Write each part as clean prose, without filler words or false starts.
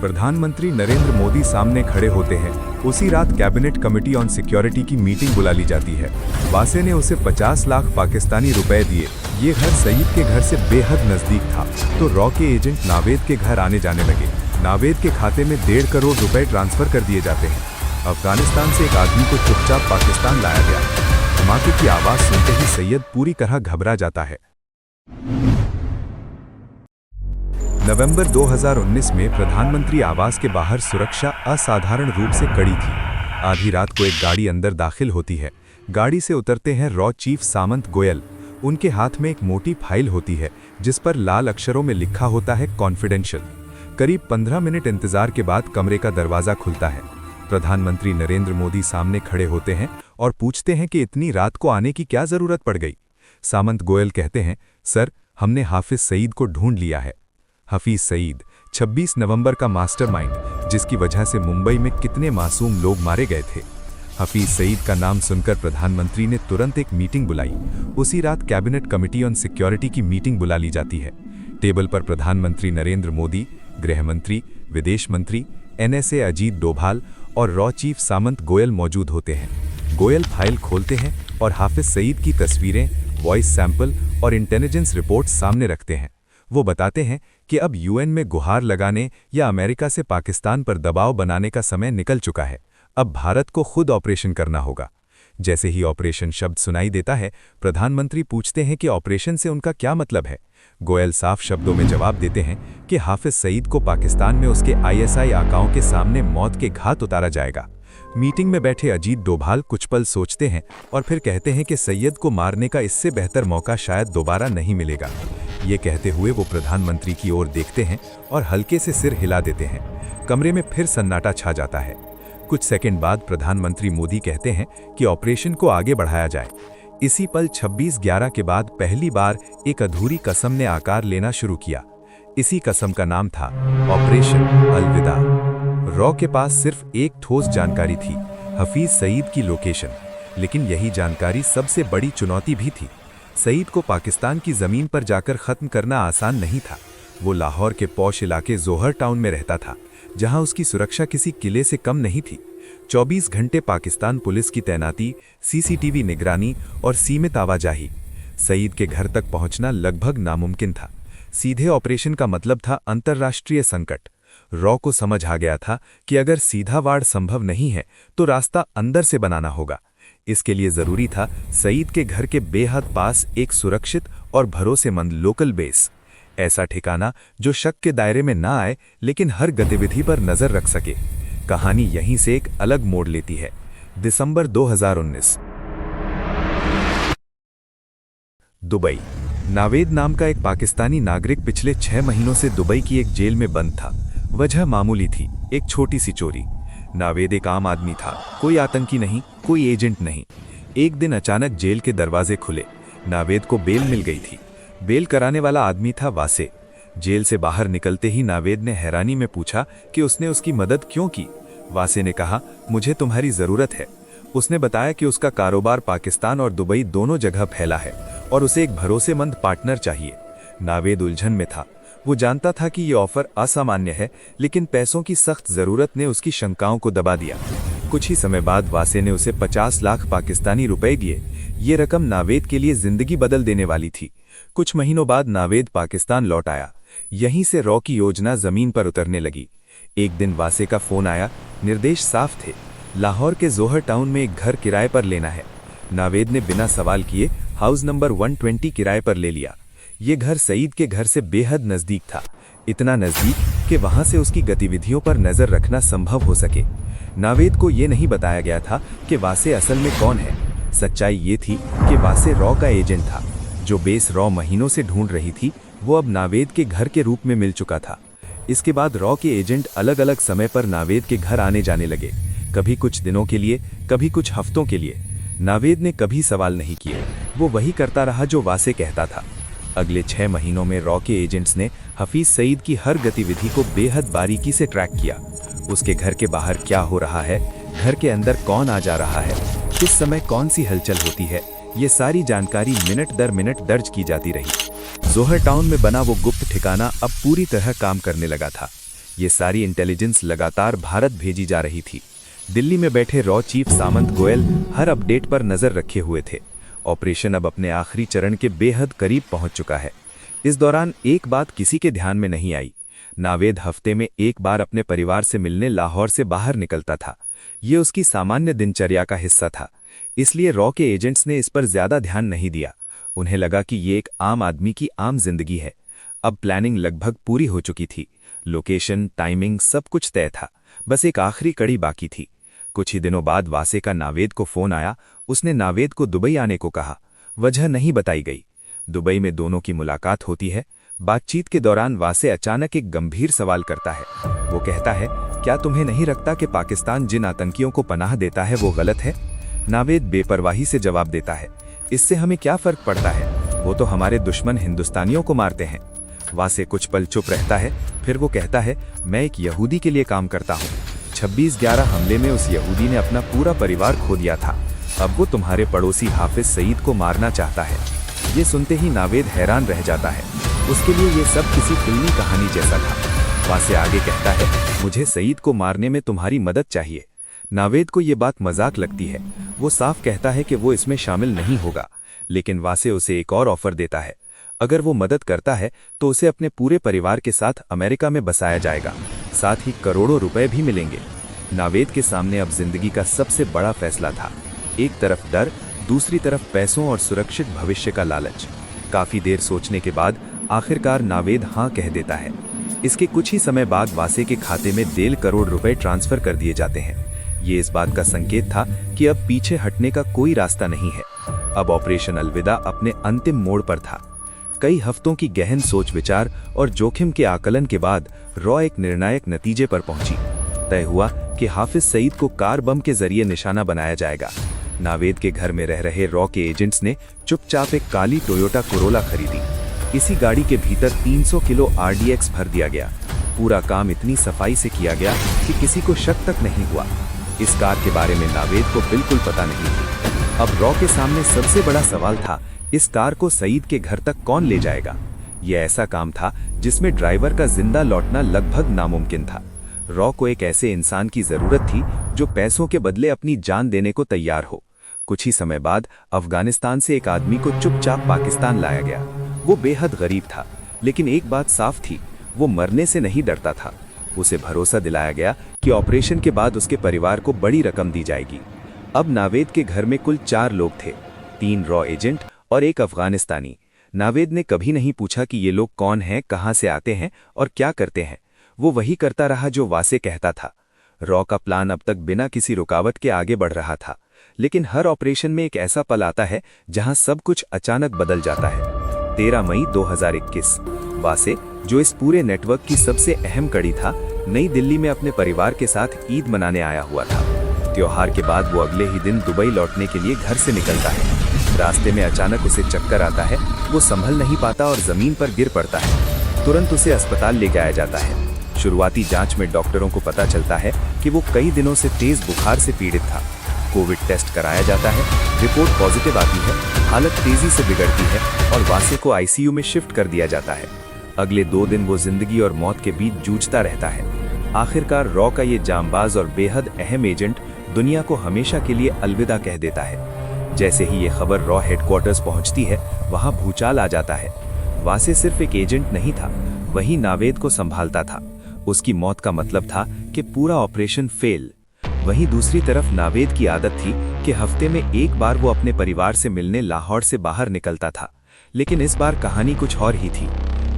प्रधानमंत्री नरेंद्र मोदी सामने खड़े होते हैं। उसी रात कैबिनेट कमेटी ऑन सिक्योरिटी की मीटिंग बुला ली जाती है। वासे ने उसे 50 लाख पाकिस्तानी रुपए दिए। ये घर सईद के घर से बेहद नजदीक था, तो रॉ के एजेंट नावेद के घर आने जाने लगे। नावेद के खाते में 1.5 करोड़ रुपए ट्रांसफर कर दिए जाते हैं। अफगानिस्तान से एक आदमी को चुपचाप पाकिस्तान लाया गया। धमाके की आवाज सुनते ही सैयद पूरी तरह घबरा जाता है। नवंबर 2019 में प्रधानमंत्री आवास के बाहर सुरक्षा असाधारण रूप से कड़ी थी। आधी रात को एक गाड़ी अंदर दाखिल होती है। गाड़ी से उतरते हैं रॉ चीफ सामंत गोयल। उनके हाथ में एक मोटी फाइल होती है जिस पर लाल अक्षरों में लिखा होता है कॉन्फिडेंशियल। करीब 15 मिनट इंतजार के बाद कमरे का दरवाजा खुलता है। प्रधानमंत्री नरेंद्र मोदी सामने खड़े होते हैं और पूछते हैं कि इतनी रात को आने की क्या जरूरत पड़ गई। सामंत गोयल कहते हैं, सर, हमने हाफिज सईद को ढूंढ लिया है। हफीज सईद 26 नवंबर का मास्टरमाइंड, जिसकी वजह से मुंबई में कितने मासूम लोग मारे गए थे। हफीज सईद का नाम सुनकर प्रधानमंत्री ने तुरंत एक मीटिंग बुलाई। उसी रात कैबिनेट कमेटी ऑन सिक्योरिटी की मीटिंग बुला ली जाती है। टेबल पर प्रधानमंत्री नरेंद्र मोदी, गृह मंत्री, विदेश मंत्री, NSA अजीत डोभाल और रॉ चीफ सामंत गोयल मौजूद होते हैं। गोयल फाइल खोलते हैं और हाफिज सईद की तस्वीरें, वॉइस सैंपल और इंटेलिजेंस रिपोर्ट सामने रखते हैं। वो बताते हैं कि अब UN में गुहार लगाने या अमेरिका से पाकिस्तान पर दबाव बनाने का समय निकल चुका है। अब भारत को खुद ऑपरेशन करना होगा। जैसे ही ऑपरेशन शब्द सुनाई देता है, प्रधानमंत्री पूछते हैं कि ऑपरेशन से उनका क्या मतलब है। गोयल साफ शब्दों में जवाब देते हैं कि हाफिज सईद को पाकिस्तान में उसके ISI आकाओं के सामने मौत के घात उतारा जाएगा। मीटिंग में बैठे अजीत डोभाल कुछ पल सोचते हैं और फिर कहते हैं कि सैयद को मारने का इससे बेहतर मौका शायद दोबारा नहीं मिलेगा। ये कहते हुए वो प्रधानमंत्री की ओर देखते हैं और हल्के से सिर हिला देते हैं। कमरे में फिर सन्नाटा छा जाता है। कुछ सेकंड बाद प्रधानमंत्री मोदी कहते हैं कि ऑपरेशन को आगे बढ़ाया जाए। इसी पल 26/11 के बाद पहली बार एक अधूरी कसम ने आकार लेना शुरू किया। इसी कसम का नाम था ऑपरेशन अलविदा। रॉ के पास सिर्फ एक ठोस जानकारी थी, हफीज सईद की लोकेशन। लेकिन यही जानकारी सबसे बड़ी चुनौती भी थी। सईद को पाकिस्तान की जमीन पर जाकर खत्म करना आसान नहीं था। वो लाहौर के पौश इलाके जोहर टाउन में रहता था, जहां उसकी सुरक्षा किसी किले से कम नहीं थी। 24 घंटे पाकिस्तान पुलिस की तैनाती, CCTV निगरानी और सीमित आवाजाही। सईद के घर तक पहुंचना लगभग नामुमकिन था। सीधे ऑपरेशन का मतलब था अंतर्राष्ट्रीय संकट। रॉ को समझ आ गया था कि अगर सीधा वार संभव नहीं है तो रास्ता अंदर से बनाना होगा। इसके लिए जरूरी था सईद के घर के बेहद पास एक सुरक्षित और भरोसेमंद लोकल बेस। ऐसा ठिकाना जो शक के दायरे में ना आए लेकिन हर गतिविधि पर नजर रख सके। कहानी यहीं से एक अलग मोड़ लेती है। दिसंबर 2019। दुबई। नावेद नाम का एक पाकिस्तानी नागरिक पिछले 6 महीनों से दुबई की एक जेल में बंद था। वजह मामूली थी, एक छोटी सी चोरी। नावेद एक आम आदमी था, कोई आतंकी नहीं, कोई एजेंट नहीं। एक दिन अचानक जेल के दरवाजे खुले। नावेद को बेल मिल गई थी। बेल कराने वाला आदमी था वासे। जेल से बाहर निकलते ही नावेद ने हैरानी में पूछा कि उसने उसकी मदद क्यों की। वासे ने कहा, मुझे तुम्हारी जरूरत है। उसने बताया कि उसका कारोबार पाकिस्तान और दुबई दोनों जगह फैला है और उसे एक भरोसेमंद पार्टनर चाहिए। नावेद उलझन में था। वो जानता था कि ये ऑफर असामान्य है, लेकिन पैसों की सख्त जरूरत ने उसकी शंकाओं को दबा दिया। कुछ ही समय बाद वासे ने उसे 50 लाख पाकिस्तानी रुपए दिए। ये रकम नावेद के लिए जिंदगी बदल देने वाली थी। कुछ महीनों बाद नावेद पाकिस्तान लौट आया। यहीं से रॉ की योजना जमीन पर उतरने लगी। एक दिन वासे का फोन आया। निर्देश साफ थे, लाहौर के जोहर टाउन में एक घर किराए पर लेना है। नावेद ने बिना सवाल किए हाउस नंबर 120 किराए पर ले लिया। ये घर सईद के घर से बेहद नजदीक था, इतना नजदीक कि वहां से उसकी गतिविधियों पर नजर रखना संभव हो सके। नावेद को यह नहीं बताया गया था कि वासे असल में कौन है। सच्चाई ये थी कि वासे रॉ का एजेंट था। जो बेस रॉ महीनों से ढूंढ रही थी, वो अब नावेद के घर के रूप में मिल चुका था। इसके बाद रॉ के एजेंट अलग अलग समय पर नावेद के घर आने जाने लगे, कभी कुछ दिनों के लिए, कभी कुछ हफ्तों के लिए। नावेद ने कभी सवाल नहीं किए, वो वही करता रहा जो वासे कहता था। अगले 6 महीनों में रॉ के एजेंट्स ने हफीज सईद की हर गतिविधि को बेहद बारीकी से ट्रैक किया। उसके घर के बाहर क्या हो रहा है, घर के अंदर कौन आ जा रहा है, किस समय कौन सी हलचल होती है, ये सारी जानकारी मिनट दर मिनट दर्ज की जाती रही। जोहर टाउन में बना वो गुप्त ठिकाना अब पूरी तरह काम करने लगा था। ये सारी इंटेलिजेंस लगातार भारत भेजी जा रही थी। दिल्ली में बैठे रॉ चीफ सामंत गोयल हर अपडेट पर नजर रखे हुए थे। ऑपरेशन अब अपने आखिरी चरण के बेहद करीब पहुंच चुका है। इस दौरान एक बात किसी के ध्यान में नहीं आई। नावेद हफ्ते में एक बार अपने परिवार से मिलने लाहौर से बाहर निकलता था। ये उसकी सामान्य दिनचर्या का हिस्सा था, इसलिए रॉ के एजेंट्स ने इस पर ज्यादा ध्यान नहीं दिया। उन्हें लगा कि ये एक आम आदमी की आम जिंदगी है। अब प्लानिंग लगभग पूरी हो चुकी थी। लोकेशन, टाइमिंग सब कुछ तय था। बस एक आखिरी कड़ी बाकी थी। कुछ ही दिनों बाद वासे का नावेद को फोन आया। उसने नावेद को दुबई आने को कहा। वजह नहीं बताई गई। दुबई में दोनों की मुलाकात होती है। बातचीत के दौरान वासे अचानक एक गंभीर सवाल करता है। वो कहता है, क्या तुम्हें नहीं लगता कि पाकिस्तान जिन आतंकियों को पनाह देता है वो गलत है? नावेद बेपरवाही से जवाब देता है, इससे हमें क्या फर्क पड़ता है? वो तो हमारे दुश्मन हिंदुस्तानियों को मारते हैं। वासे कुछ पल चुप रहता है, फिर वो कहता है, मैं एक यहूदी के लिए काम करता हूँ। 26/11 हमले में उस यहूदी ने अपना पूरा परिवार खो दिया था। अब वो तुम्हारे पड़ोसी हाफिज सईद को मारना चाहता है। ये सुनते ही नावेद हैरान रह जाता है। उसके लिए ये सब किसी फिल्मी कहानी जैसा था। वासे आगे कहता है, मुझे सईद को मारने में तुम्हारी मदद चाहिए। नावेद को ये बात मजाक लगती है। वो साफ कहता है कि वो इसमें शामिल नहीं होगा, लेकिन वासे उसे एक और ऑफर देता है। अगर वो मदद करता है तो उसे अपने पूरे परिवार के साथ अमेरिका में बसाया जाएगा, साथ ही करोड़ों रुपए भी मिलेंगे। नावेद के सामने अब जिंदगी का सबसे बड़ा फैसला था। एक तरफ डर, दूसरी तरफ पैसों और सुरक्षित भविष्य का लालच। काफी देर सोचने के बाद आखिरकार नावेद हाँ कह देता है। इसके कुछ ही समय बाद वासे के खाते में 1.5 करोड़ रुपए ट्रांसफर कर दिए जाते हैं। ये इस बात का संकेत था कि अब पीछे हटने का कोई रास्ता नहीं है। अब ऑपरेशन अलविदा अपने अंतिम मोड़ पर था। कई हफ्तों की गहन सोच विचार और जोखिम के आकलन के बाद रॉ एक निर्णायक नतीजे पर पहुंची। तय हुआ कि हाफिज सईद को कार बम के जरिए निशाना बनाया जाएगा। नावेद के घर में रह रहे रॉ के एजेंट्स ने चुपचाप एक काली टोयोटा कोरोला खरीदी। इसी गाड़ी के भीतर 300 किलो RDX भर दिया गया। पूरा काम इतनी सफाई से किया गया कि किसी को शक तक नहीं हुआ। इस कार के बारे में नावेद को बिल्कुल पता नहीं थी। अब रॉ के सामने सबसे बड़ा सवाल था, इस कार को सईद के घर तक कौन ले जाएगा? यह ऐसा काम था जिसमें ड्राइवर का जिंदा लौटना लगभग नामुमकिन था। रॉ को एक ऐसे इंसान की जरूरत थी जो पैसों के बदले अपनी जान देने को तैयार हो। कुछ ही समय बाद अफगानिस्तान से एक आदमी को चुपचाप पाकिस्तान लाया गया। वो बेहद गरीब था, लेकिन एक बात साफ थी, वो मरने से नहीं डरता था। उसे भरोसा दिलाया गया कि ऑपरेशन के बाद उसके परिवार को बड़ी रकम दी जाएगी। अब नावेद के घर में कुल 4 लोग थे, 3 रॉ एजेंट और 1 अफगानिस्तानी। नावेद ने कभी नहीं पूछा कि ये लोग कौन हैं, कहां से आते हैं और क्या करते हैं। वो वही करता रहा जो वासे कहता था। रॉ का प्लान अब तक बिना किसी रुकावट के आगे बढ़ रहा था, लेकिन हर ऑपरेशन में एक ऐसा पल आता है जहां सब कुछ अचानक बदल जाता है। 13 मई 2021, वासे, जो इस पूरे नेटवर्क की सबसे अहम कड़ी था, नई दिल्ली में अपने परिवार के साथ ईद मनाने आया हुआ था। त्योहार के बाद वो अगले ही दिन दुबई लौटने के लिए घर से निकलता है। रास्ते में अचानक उसे चक्कर आता है। वो संभल नहीं पाता और जमीन पर गिर पड़ता है। तुरंत उसे अस्पताल ले जाया जाता है। शुरुआती जांच में डॉक्टरों को पता चलता है कि वो कई दिनों से तेज बुखार से पीड़ित था। कोविड टेस्ट कराया जाता है, रिपोर्ट पॉजिटिव आती है। हालत तेजी से बिगड़ती है और वासे को आईसीयू में शिफ्ट कर दिया जाता है। अगले 2 दिन वो जिंदगी और मौत के बीच जूझता रहता है। आखिरकार रॉ का ये जांबाज और बेहद अहम एजेंट दुनिया को हमेशा के लिए अलविदा कह देता है। जैसे ही ये खबर रॉ हेडक्वार्टर्स पहुंचती है, वहां भूचाल आ जाता है। वासे सिर्फ एक एजेंट नहीं था, वही नावेद को संभालता था। उसकी मौत का मतलब था कि पूरा ऑपरेशन फेल। वहीं दूसरी तरफ नावेद की आदत थी कि हफ्ते में एक बार वो अपने परिवार से मिलने लाहौर से बाहर निकलता था। लेकिन इस बार कहानी कुछ और ही थी।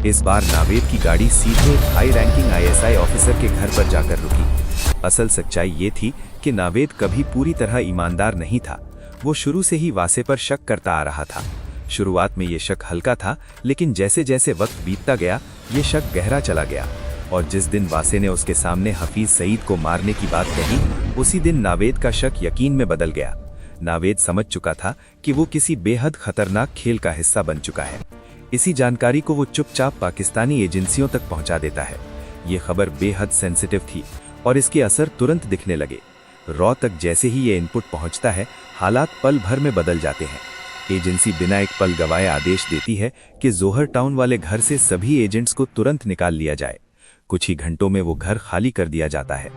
इस बार नावेद की गाड़ी सीधे एक हाई रैंकिंग ISI ऑफिसर के घर पर जाकर रुकी। असल सच्चाई ये थी कि नावेद कभी पूरी तरह ईमानदार नहीं था। वो शुरू से ही वासे पर शक करता आ रहा था। शुरुआत में ये शक हल्का था, लेकिन जैसे जैसे वक्त बीतता गया ये शक गहरा चला गया। और जिस दिन वासे ने उसके सामने हफीज सईद को मारने की बात कही, उसी दिन नावेद का शक यकीन में बदल गया। नावेद समझ चुका था कि वो किसी बेहद खतरनाक खेल का हिस्सा बन चुका है। इसी जानकारी को वो चुपचाप पाकिस्तानी एजेंसियों तक पहुंचा देता है। ये खबर बेहद सेंसिटिव थी और इसके असर तुरंत दिखने लगे। रॉ तक जैसे ही ये इनपुट पहुंचता है, हालात पल भर में बदल जाते हैं। एजेंसी बिना एक पल गवाए आदेश देती है कि जोहर टाउन वाले घर से सभी एजेंट्स को तुरंत निकाल लिया जाए। कुछ ही घंटों में वो घर खाली कर दिया जाता है।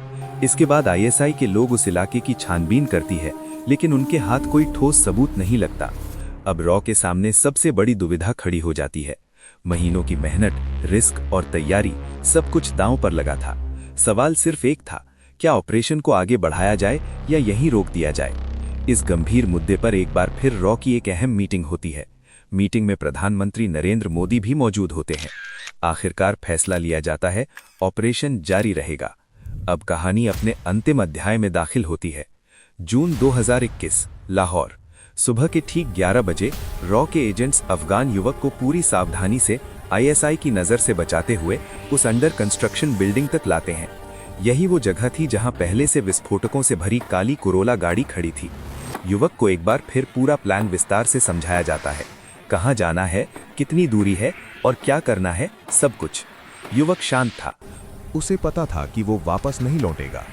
इसके बाद आईएसआई के लोग उस इलाके की छानबीन करती है, लेकिन उनके हाथ कोई ठोस सबूत नहीं लगता। अब रॉ के सामने सबसे बड़ी दुविधा खड़ी हो जाती है। महीनों की मेहनत, रिस्क और तैयारी, सब कुछ दांव पर लगा था। सवाल सिर्फ एक था, क्या ऑपरेशन को आगे बढ़ाया जाए या यहीं रोक दिया जाए। इस गंभीर मुद्दे पर एक बार फिर रॉ की एक अहम मीटिंग होती है। मीटिंग में प्रधानमंत्री नरेंद्र मोदी भी मौजूद होते हैं। आखिरकार फैसला लिया जाता है, ऑपरेशन जारी रहेगा। अब कहानी अपने अंतिम अध्याय में दाखिल होती है। जून 2021, लाहौर। सुबह के ठीक 11 बजे रॉ के एजेंट्स अफगान युवक को पूरी सावधानी से आईएसआई की नज़र से बचाते हुए उस अंडर कंस्ट्रक्शन बिल्डिंग तक लाते हैं। यही वो जगह थी जहां पहले से विस्फोटकों से भरी काली कोरोला गाड़ी खड़ी थी। युवक को एक बार फिर पूरा प्लान विस्तार से समझाया जाता है। कहां जाना है, कितनी दूरी है और क्या करना है, सब कुछ। युवक शांत था। उसे पता था कि वो वापस नहीं लौटेगा।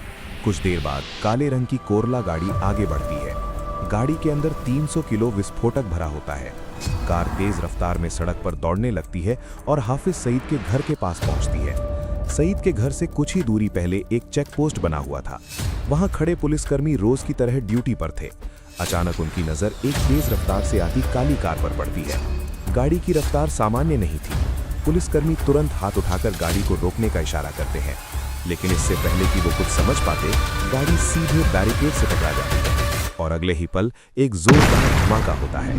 कुछ देर बाद काले रंग की कोरला गाड़ी आगे बढ़ती है। गाड़ी के अंदर 300 किलो विस्फोटक भरा होता है। कार तेज रफ्तार में सड़क पर दौड़ने लगती है और हाफिज सईद के घर के पास पहुंचती है। सईद के घर से कुछ ही दूरी पहले एक चेक पोस्ट बना हुआ था। वहां खड़े पुलिसकर्मी रोज की तरह ड्यूटी पर थे। अचानक उनकी नजर एक तेज रफ्तार से आती काली कार पर पड़ती है। गाड़ी की रफ्तार सामान्य नहीं थी। पुलिसकर्मी तुरंत हाथ उठाकर गाड़ी को रोकने का इशारा करते हैं, लेकिन इससे पहले कि वो कुछ समझ पाते, गाड़ी सीधे बैरिकेड से टकरा जाती है और अगले ही पल एक जोरदार धमाका होता है।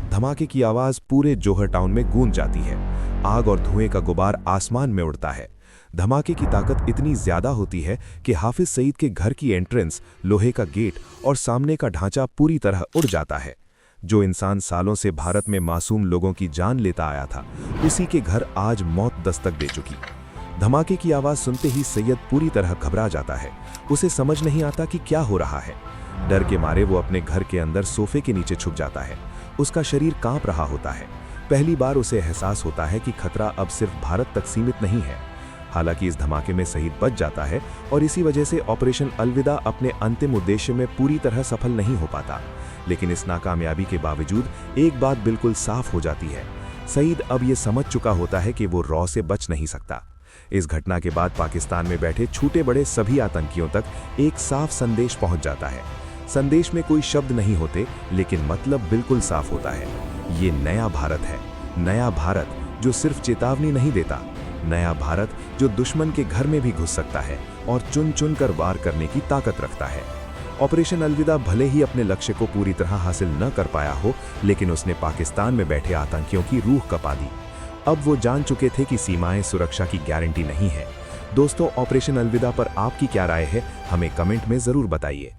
धमाके की आवाज पूरे जौहर टाउन में गूंज जाती है। आग और धुएं का गुबार आसमान में उड़ता है। धमाके की ताकत इतनी ज्यादा होती है कि हाफिज सईद के घर की एंट्रेंस, लोहे का गेट और सामने का ढांचा पूरी तरह उड़ जाता है। जो इंसान सालों से भारत में मासूम लोगों की जान लेता आया था, उसी के घर आज मौत दस्तक दे चुकी। धमाके की आवाज सुनते ही सैयद पूरी तरह घबरा जाता है। उसे समझ नहीं आता कि क्या हो रहा है। डर के मारे वो अपने घर के अंदर सोफे के नीचे छुप जाता है। उसका शरीर कांप रहा होता है। पहली बार उसे एहसास होता है कि खतरा अब सिर्फ भारत तक सीमित नहीं है। हालांकि इस धमाके में शहीद बच जाता है और इसी वजह से ऑपरेशन अलविदा अपने अंतिम उद्देश्य में पूरी तरह सफल नहीं हो पाता। लेकिन इस नाकामयाबी के बावजूद एक बात बिल्कुल साफ हो जाती है, सईद अब ये समझ चुका होता है कि वो रॉ से बच नहीं सकता। इस घटना के बाद पाकिस्तान में बैठे छोटे बड़े सभी आतंकियों तक एक साफ संदेश पहुंच जाता है। संदेश में कोई शब्द नहीं होते, लेकिन मतलब बिल्कुल साफ होता है। ये नया भारत है। नया भारत जो सिर्फ चेतावनी नहीं देता, नया भारत जो दुश्मन के घर में भी घुस सकता है और चुन चुन कर वार करने की ताकत रखता है। ऑपरेशन अलविदा भले ही अपने लक्ष्य को पूरी तरह हासिल न कर पाया हो, लेकिन उसने पाकिस्तान में बैठे आतंकियों की रूह कपा दी। अब वो जान चुके थे कि सीमाएं सुरक्षा की गारंटी नहीं है। दोस्तों, ऑपरेशन अलविदा पर आपकी क्या राय है, हमें कमेंट में जरूर बताइए।